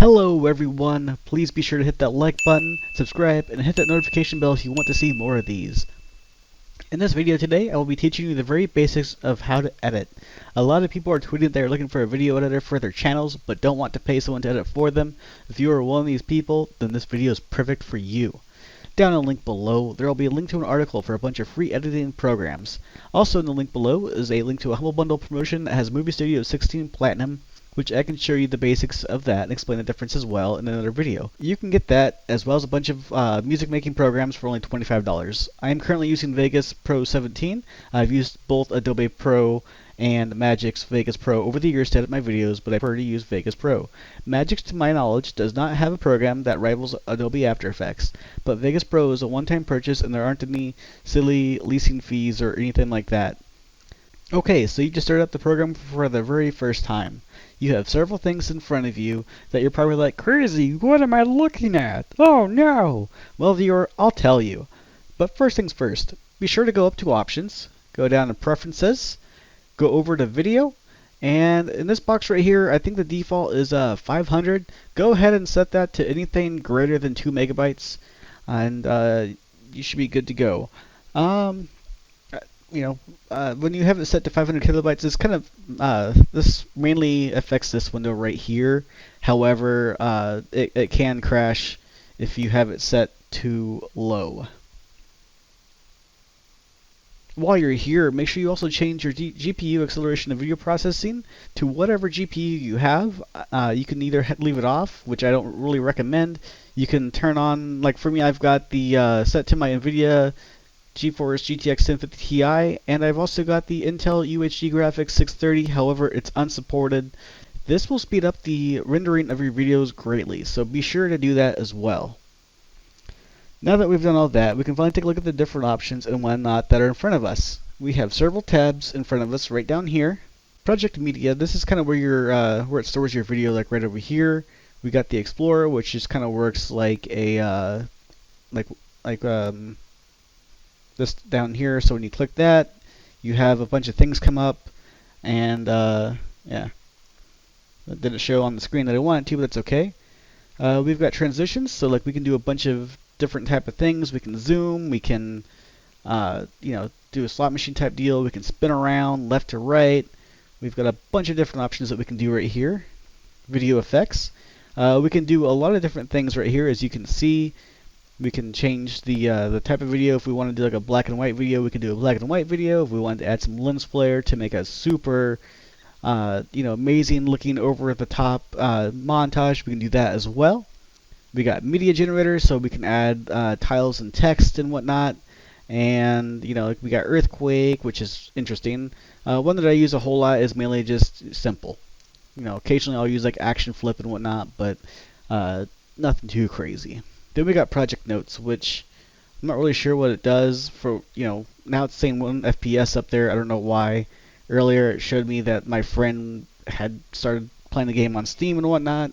Hello everyone, please be sure to hit that like button, subscribe, and hit that notification bell if you want to see more of these. In this video today, I will be teaching you the very basics of how to edit. A lot of people are tweeting they're looking for a video editor for their channels, but don't want to pay someone to edit for them. If you are one of these people, then this video is perfect for you. Down in the link below, there will be a link to an article for a bunch of free editing programs. Also in the link below is a link to a Humble Bundle promotion that has Movie Studio 16 Platinum, which I can show you the basics of that and explain the difference as well in another video. You can get that as well as a bunch of music making programs for only $25. I am currently using Vegas Pro 17. I've used both Adobe Pro and Magic's Vegas Pro over the years to edit my videos, but I prefer to use Vegas Pro. Magic's, to my knowledge, does not have a program that rivals Adobe After Effects, but Vegas Pro is a one-time purchase and there aren't any silly leasing fees or anything like that. Okay, so you just started up the program for the very first time. You have several things in front of you that you're probably like, crazy, what am I looking at? Oh no! Well, viewer, I'll tell you. But first things first, be sure to go up to Options, go down to Preferences, go over to Video, and in this box right here, I think the default is 500. Go ahead and set that to anything greater than 2 megabytes, and you should be good to go. When you have it set to 500 kilobytes, it's kind of, this mainly affects this window right here. However, it can crash if you have it set too low. While you're here, make sure you also change your GPU acceleration of video processing to whatever GPU you have. You can either leave it off, which I don't really recommend. You can turn on, like for me, I've got the set to my NVIDIA GeForce GTX 1050 Ti, and I've also got the Intel UHD Graphics 630, however it's unsupported. This will speed up the rendering of your videos greatly, so be sure to do that as well. Now that we've done all that, we can finally take a look at the different options and whatnot that are in front of us. We have several tabs in front of us right down here. Project Media, this is kind of where your where it stores your video, like right over here. We got the Explorer, which just kind of works like a this down here, so when you click that, you have a bunch of things come up, and yeah, that didn't show on the screen that I wanted to, but it's okay. We've got transitions, so like we can do a bunch of different type of things. We can zoom, we can do a slot machine type deal, we can spin around left to right. We've got a bunch of different options that we can do right here. Video effects, we can do a lot of different things right here. As you can see, we can change the type of video. If we want to do like a black and white video, we can do a black and white video. If we wanted to add some lens flare to make a super amazing looking over the top montage, we can do that as well. We got media generators, so we can add tiles and text and whatnot. And like we got earthquake, which is interesting. One that I use a whole lot is mainly just simple. Occasionally I'll use like action flip and whatnot, but nothing too crazy. Then we got project notes, which I'm not really sure what it does for, now it's saying 1 FPS up there. I don't know why. Earlier it showed me that my friend had started playing the game on Steam and whatnot.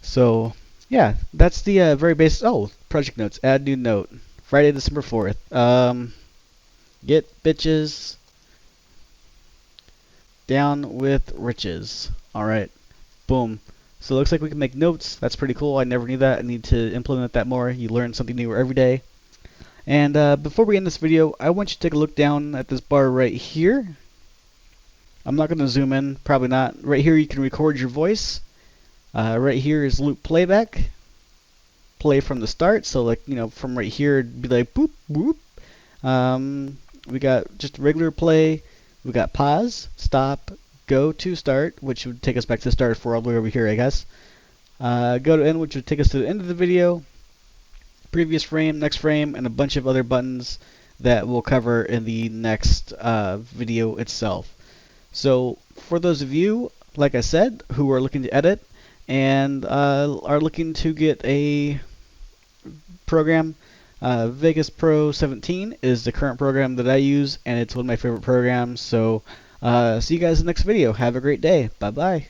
So yeah, that's the very basic. Oh, project notes, add new note, Friday, December 4th. Get bitches down with riches. Alright, boom. So it looks like we can make notes. That's pretty cool. I never knew that. I need to implement that more. You learn something new every day. And before we end this video, I want you to take a look down at this bar right here. I'm not going to zoom in. Probably not. Right here you can record your voice. Right here is loop playback. Play from the start. So like, from right here it'd be like boop, boop. We got just regular play. We got pause, stop, go to start, which would take us back to the start for all the way over here, I guess. Go to end, which would take us to the end of the video. Previous frame, next frame, and a bunch of other buttons that we'll cover in the next video itself. So for those of you, like I said, who are looking to edit and are looking to get a program, Vegas Pro 17 is the current program that I use, and it's one of my favorite programs. So see you guys in the next video. Have a great day. Bye bye.